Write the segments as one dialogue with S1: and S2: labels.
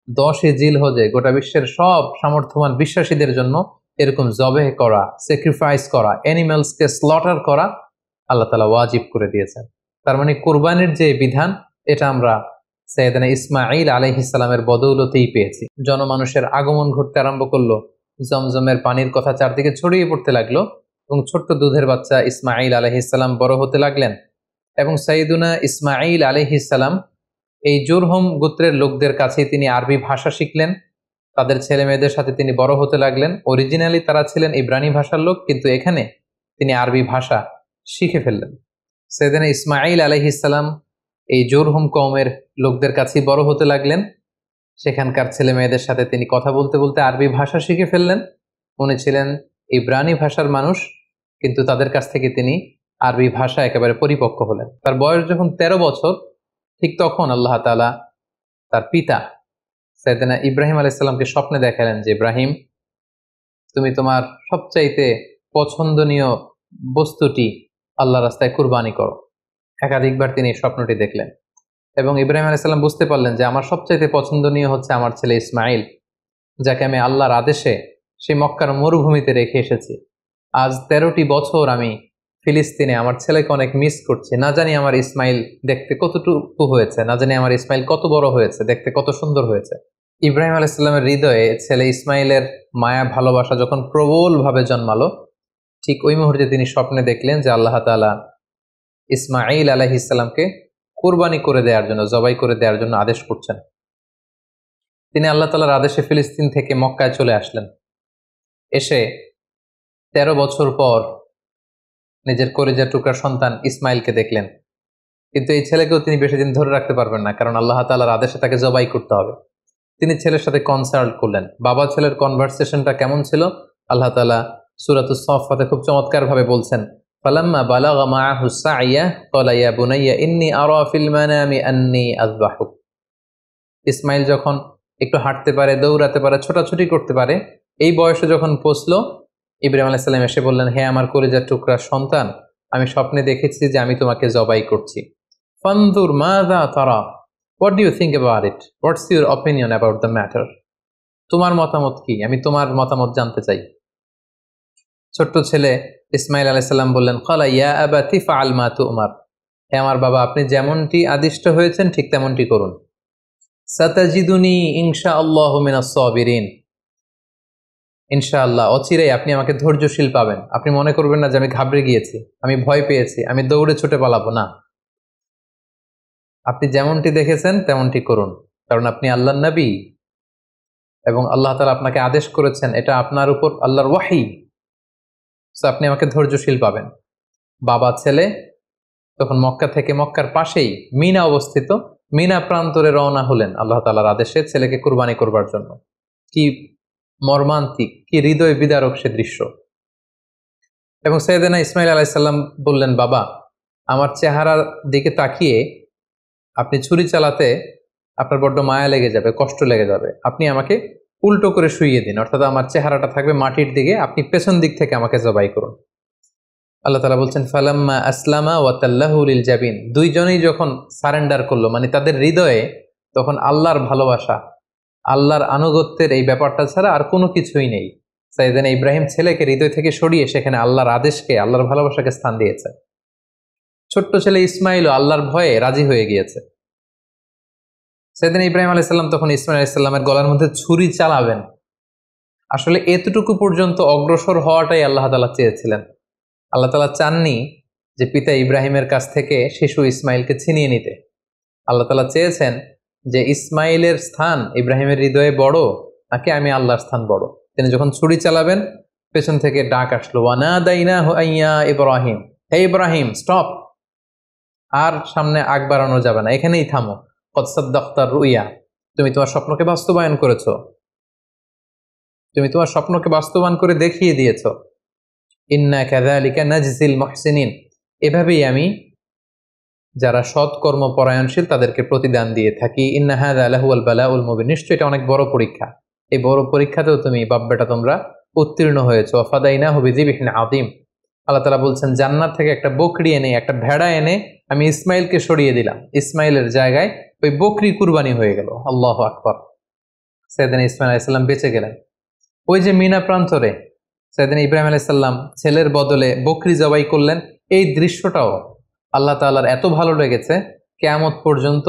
S1: 10 জিলহজে গোটা বিশ্বের সব সামর্থ্যবান বিশ্বাসীদের জন্য এরকম জবেহ করা, স্যাক্রিফাইস করা, অ্যানিমালসকে স্লটার করা আল্লাহ তাআলা ওয়াজিব করে দিয়েছেন। তার মানে কুরবানির যে বিধান, এটা আমরা সাইয়েদনা ইসমাঈল আলাইহিস সালামের বদৌলতেই পেয়েছি। জনমানুষের আগমন ঘটতে আরম্ভ করলো, জমজমের পানির কথা চারদিকে ছড়িয়ে পড়তে লাগলো এবং ছোট্ট দুধের বাচ্চা ইসমাঈল আলাইহিস সালাম বড় হতে লাগলেন এবং সাইয়েদুনা ইসমাঈল আলাইহিস সালাম এই জুরহুম গোত্রের লোকদের কাছেই তিনি আরবি ভাষা শিখলেন। তাদের ছেলে মেয়েদের সাথে তিনি বড় হতে লাগলেন। অরিজিনালি তারা ছিলেন ইব্রানি ভাষার লোক, কিন্তু এখানে তিনি আরবি ভাষা শিখে ফেললেন। সাইয়েদনা ইসমাঈল আলাইহিস সালাম এই জুরহুম কওমের লোকদের কাছেই বড় হতে লাগলেন। সেখানকার ছেলে মেয়েদের সাথে তিনি কথা বলতে বলতে আরবি ভাষা শিখে ফেললেন। উনি ছিলেন ইব্রানি ভাষার মানুষ, কিন্তু তাদের কাছ থেকে তিনি আরবি ভাষা একেবারে পরিপক্ক হলেন। তার বয়স যখন 13 বছর, ঠিক তখন আল্লাহ তাআলা তার পিতা সাইয়েদনা ইব্রাহিম আলাইহিস সালামকে স্বপ্নে দেখালেন যে, ইব্রাহিম, তুমি তোমার সবচাইতে পছন্দনীয় বস্তুটি আল্লাহ রাস্তায় কুরবানি করো। একাধিকবার তিনি এই স্বপ্নটি দেখলেন এবং ইব্রাহিম আলাইহিস সালাম বুঝতে পারলেন যে আমার সবচাইতে পছন্দনীয় হচ্ছে আমার ছেলে ইসমাঈল, যাকে আমি আল্লাহর আদেশে সেই মক্কার মরুভূমিতে রেখে এসেছি। আজ 13টি বছর আমি ফিলিস্তিনে আমার ছেলেকে অনেক মিস করছি। না জানি আমার ইসমাইল দেখতে কতটুকু হয়েছে, না জানি আমার ইসমাইল কত বড় হয়েছে, দেখতে কত সুন্দর হয়েছে। ইব্রাহিম আলাইহিস সালামের হৃদয়ে ছেলে ইসমাইলের মায়া ভালোবাসা যখন প্রবলভাবে জন্মালো, ঠিক ওই মুহূর্তে তিনি স্বপ্নে দেখলেন যে আল্লাহ তাআলা ইসমাঈল আলাইহিস সালামকে কুরবানি করে দেওয়ার জন্য, জবাই করে দেওয়ার জন্য আদেশ করছেন। তিনি আল্লাহ তাআলার আদেশে ফিলিস্তিন থেকে মক্কায় চলে আসলেন। এসে 13 বছর পর নিজের কলিজার টুকরা সন্তান ইসমাইলকে দেখলেন, কিন্তু এই ছেলেকেও তিনি বেশি দিন ধরে রাখতে পারবেন না, কারণ আল্লাহ তাআলার আদেশে তাকে জবাই করতে হবে। তিনি ছেলের সাথে কনসাল্ট করলেন। বাবা ছেলের কনভারসেশনটা কেমন ছিল আল্লাহ তাআলা সূরাতুস সাফফাতে খুব চমৎকার ভাবে বলছেন, ফালাম্মা বালাগা মাআহু সাইয়া ক্বালা ইয়া বুনাইয়া ইন্নী আরা ফিল মানামি আন্নী আযবাহুক। ইসমাইল যখন একটু হাঁটতে পারে, দৌড়াতে পারে, ছোটাছুটি করতে পারে, এই বয়সে যখন পৌঁছলো, ইব্রাহিম আলাইহিস সালাম এসে বললেন, হে আমার কলিজার টুকরা সন্তান, আমি স্বপ্নে দেখেছি যে আমি তোমাকে জবাই করছি। ফানজুর মাযা তারা, what do you think about it, what's your opinion about the matter, তোমার মতামত কি, আমি তোমার মতামত জানতে চাই। ছোট্ট ছেলে ইসমাইল আলাইহিস সালাম বললেন, ক্বালা ইয়া আবাতি ফাআল মা তু'মার, হে আমার বাবা, আপনি যেমনটি আদিষ্ট হয়েছেন ঠিক তেমনটি করুন। সাতাজিদুনি ইনশাআল্লাহু মিনাস সাবিরিন, ইনশাআল্লাহ অচিরেই আপনি আমাকে ধৈর্যশীল পাবেন। আপনি মনে করবেন না যে আমি ঘাবড়ে গিয়েছি, আমি ভয় পেয়েছি, আমি দৌড়ে ছুটে পালাবো না। আপনি যেমনটি দেখেছেন তেমনটি করুন, কারণ আপনি আল্লাহর নবী এবং আল্লাহ তাআলা আপনাকে আদেশ করেছেন, এটা আপনার উপর আল্লাহর ওয়াহী, সো আপনি আমাকে ধৈর্যশীল পাবেন। বাবা ছেলে তখন মক্কা থেকে, মক্কার পাশেই মিনা অবস্থিত, মিনা প্রান্তরে রওনা হলেন আল্লাহ তাআলার আদেশে ছেলেকে কুরবানি করবার জন্য। কি মর্মান্তিক, কি হৃদয় বিদারক সে দৃশ্য। এবং সাইয়েদনা ইসমাঈল আলাইহিস সালাম বললেন, বাবা, আমার চেহারার দিকে তাকিয়ে আপনি ছুরি চালাতে আপনার বড্ড মায়া লেগে যাবে, কষ্ট লেগে যাবে, আপনি আমাকে উল্টো করে শুইয়ে দিন, অর্থাৎ আমার চেহারাটা থাকবে মাটির দিকে, আপনি পেছন দিক থেকে আমাকে জবাই করুন। আল্লাহ তাআলা বলছেন, ফালাম্মা আসলামা ওয়া তাল্লাহু লিল জাবিন, দুইজনেই যখন সারেন্ডার করলো, মানে তাদের হৃদয়ে তখন আল্লাহর ভালোবাসা, আল্লাহর আনুগত্যের এই ব্যাপারটা ছাড়া আর কোনো কিছুই নেই। সাইয়েদনা ইব্রাহিম ছেলেকে হৃদয় থেকে সরিয়ে সেখানে আল্লাহর আদেশকে, আল্লাহর ভালোবাসাকে স্থান দিয়েছে। ছোট্ট ছেলে ইসমাইলও আল্লাহর ভয়ে রাজি হয়ে গিয়েছে। সাইয়েদনা ইব্রাহিম আলাইহিস সালাম তখন ইসমাইল আলাইহিস সালামের গলার মধ্যে ছুরি চালাবেন, আসলে এতটুকু পর্যন্ত অগ্রসর হওয়াটাই আল্লাহ তাআলা চেয়েছিলেন। আল্লাহ তাআলা চাননি যে পিতা ইব্রাহিমের কাছ থেকে শিশু ইসমাইলকে ছিনিয়ে নিতে। আল্লাহ তাআলা চেয়েছেন যে ইসমাইলের স্থান ইব্রাহিমের হৃদয়ে বড় নাকি আমি আল্লাহর স্থান বড়। তিনি যখন ছুরি চালাবেন, পেছন থেকে ডাক আসলো, ওয়ানাদাইনাহু আইয়া ইব্রাহিম, হে ইব্রাহিম, স্টপ, আর সামনে আগ বাড়ানো যাবে না, এখানেই থামো। কদ সাদ্দাকতার রুইয়া, তুমি তোমার স্বপ্নকে বাস্তবায়ন করেছো, তুমি তোমার স্বপ্নকে বাস্তবায়ন করে দেখিয়ে দিয়েছো। ইন্না কাযালিকা নাজজিল মুহসিনিন, এভাবেই আমি যারা সৎকর্ম পরায়ণশীল তাদেরকে প্রতিদান দিয়ে থাকি। ইন্না হাযা লাহুয়াল বালাউল মুবিন, নিশ্চয়ই এটা অনেক বড় পরীক্ষা, এই বড় পরীক্ষাতেও তুমি বাপ বেটা তোমরা উত্তীর্ণ হয়েছো। ফাদাইনাহু বিযিবহিন আযীম, আল্লাহ তাআলা বলছেন জান্নাত থেকে একটা বকরি এনে, একটা ভেড়া এনে আমি ইসমাইলকে সরিয়ে দিলাম, ইসমাইলের জায়গায় ওই বকরি কুরবানি হয়ে গেল। আল্লাহু আকবার। সাইয়েদনা ইসমাইল আলাইহিস সালাম বেঁচে গেলেন। ওই যে মিনা প্রান্তরে সাইয়েদনা ইব্রাহিম আলাইহিস সালাম ছেলের বদলে বকরি জবাই করলেন, এই দৃশ্যটাও আল্লাহ তাআলার এত ভালো লেগেছে, কিয়ামত পর্যন্ত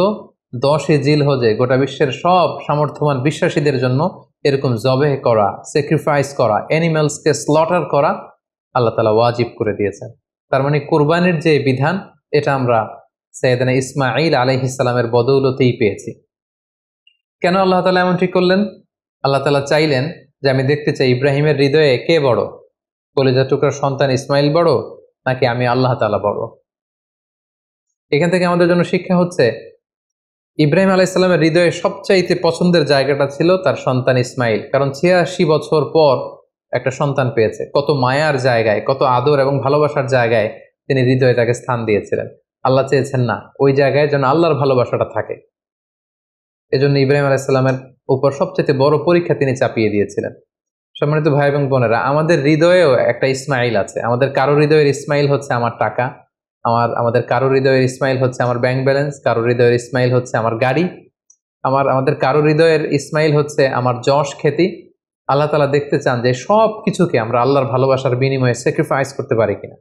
S1: 10 জিলহজে গোটা বিশ্বের সব সামর্থ্যবান বিশ্বাসীদের জন্য এরকম জবেহ করা, স্যাক্রিফাইস করা, অ্যানিমালসকে স্লটার করা আল্লাহ তাআলা ওয়াজিব করে দিয়েছেন। তার মানে কুরবানির যে বিধান, এটা আমরা সাইয়েদনা ইসমাঈল আলাইহিস সালামের বদৌলতেই পেয়েছি। কেন আল্লাহ তাআলা এমনটি করলেন? আল্লাহ তাআলা চাইলেন যে আমি দেখতে চাই ইব্রাহিমের হৃদয়ে কে বড়, কলিজা টুকরার সন্তান ইসমাইল বড় নাকি আমি আল্লাহ তাআলা বড়। এখান থেকে আমাদের জন্য শিক্ষা হচ্ছে, ইব্রাহিম আলাইহিস সালামের হৃদয়ে সবচাইতে পছন্দের জায়গাটা ছিল তার সন্তান ইসমাইল, কারণ 86 বছর পর একটা সন্তান পেয়েছে। কত মায়ার জায়গায়, কত আদর এবং ভালোবাসার জায়গায় তিনি হৃদয়ে তাকে স্থান দিয়েছিলেন। আল্লাহ চেয়েছেন না ওই জায়গায় যেন আল্লাহর ভালোবাসাটা থাকে, এজন্য ইব্রাহিম আলাইহিস সালামের উপর সবচেয়ে বড় পরীক্ষা তিনি চাপিয়ে দিয়েছিলেন। সম্মানিত ভাই এবং বোনেরা, আমাদের হৃদয়েও একটা ইসমাইল আছে। আমাদের কারো হৃদয়ের ইসমাইল হচ্ছে আমার টাকা, আমাদের কারো হৃদয়ের ইসমাইল হচ্ছে আমার ব্যাংক ব্যালেন্স, কারো হৃদয়ের ইসমাইল হচ্ছে আমার গাড়ি, আমাদের কারো হৃদয়ের ইসমাইল হচ্ছে আমার যশ খ্যাতি। আল্লাহ তাআলা দেখতে চান যে সব কিছুকে আমরা আল্লাহর ভালোবাসার বিনিময়ে স্যাক্রিফাইস করতে পারি কিনা,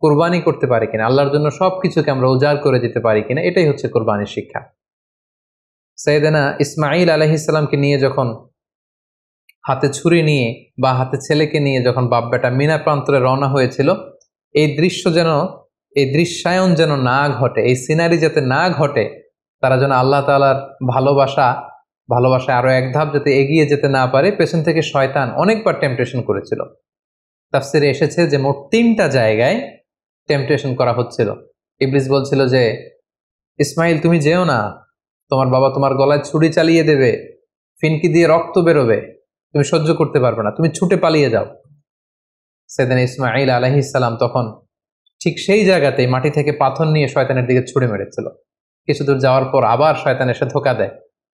S1: কুরবানি করতে পারি কিনা, আল্লাহর জন্য সব কিছুকে আমরা উজাড় করে দিতে পারি কিনা। এটাই হচ্ছে কুরবানির শিক্ষা। সাইয়েদনা ইসমাঈল আলাইহিস সালামকে নিয়ে যখন হাতে ছুরি নিয়ে বা হাতে ছেলেকে নিয়ে যখন বাপ বেটা মিনা প্রান্তরে রওনা হয়েছিল, এই দৃশ্য যেন, এই দৃশ্যায়ন যেন না ঘটে, এই সিনারি যাতে না ঘটে, তারা যেন আল্লাহ তাআলার ভালোবাসায় আরো এক ধাপ যাতে এগিয়ে যেতে না পারে, পেছন থেকে শয়তান অনেকবার টেম্পটেশন করেছিল। তাফসিরে এসেছে যে মোট 3টা জায়গায় টেম্পটেশন করা হচ্ছিল। ইবলিস বলছিল যে ইসমাইল তুমি যেও না, তোমার বাবা তোমার গলায় ছুরি চালিয়ে দেবে, ফিনকি দিয়ে রক্ত বেরোবে, তুমি সহ্য করতে পারবে না, তুমি ছুটে পালিয়ে যাও। সাইয়েদনা ইসমাঈল আলাইহিস সালাম তখন ঠিক সেই জায়গাতেই মাটি থেকে পাথর নিয়ে শয়তানের দিকে ছুড়ে মেরেছিল। কিছু দূর যাওয়ার পর আবার শয়তান এসে ধোঁকা দেয়।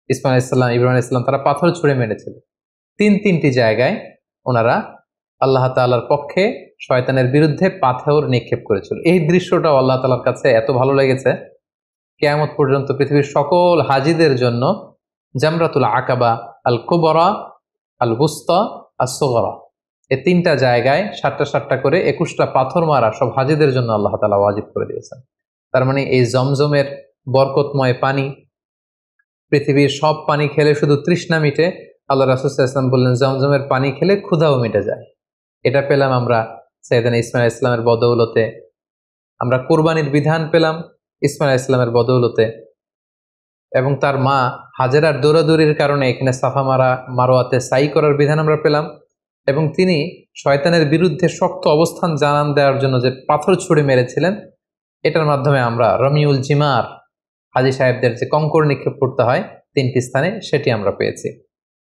S1: ইসমাঈল আলাইহিস সালাম, ইব্রাহিম আলাইহিস সালাম তারা পাথর ছুড়ে মেরেছিল। তিনটি জায়গায় ওনারা আল্লাহ তাআলার পক্ষে শয়তানের বিরুদ্ধে পাথর নিক্ষেপ করেছিল। এই দৃশ্যটাও আল্লাহ তাআলার কাছে এত ভালো লেগেছে, কিয়ামত পর্যন্ত পৃথিবীর সকল হাজীদের জন্য জামরাতুল আকাবা, আল কুবরা, আল বুস্তা, আস সুগরা, এই 3টা জায়গায় 7টা করে 21টা পাথর মারা সব হাজীদের জন্য আল্লাহ তাআলা ওয়াজিব করে দিয়েছেন। তার মানে এই জমজমের বরকতময় পানি, পৃথিবীর সব পানি খেলে শুধু তৃষ্ণা মিটে, আল্লাহ রাসূল সাল্লাল্লাহু আলাইহি ওয়াসাল্লাম বললেন জমজমের পানি খেলে ক্ষুধাও মিটে যায়। এটা পেলাম আমরা সাইয়েদনা ইসমাঈল আলাইহিস সালামের বদৌলতে, আমরা কুরবানির বিধান পেলাম ইসমাঈল আলাইহিস সালামের বদৌলতে, এবং তার মা হাজেরার দৌড়াদৌড়ির কারণে এখানে সাফা মারোয়াতে সাই করার বিধান আমরা পেলাম, এবং তিনি শয়তানের বিরুদ্ধে শক্ত অবস্থান জানান দেওয়ার জন্য যে পাথর ছুঁড়ে মেরেছিলেন, এটার মাধ্যমে আমরা রমিউল জিমার, হাজী সাহেবদের যে কঙ্কর নিক্ষেপ করতে হয় 3টি স্থানে, সেটি আমরা পেয়েছি।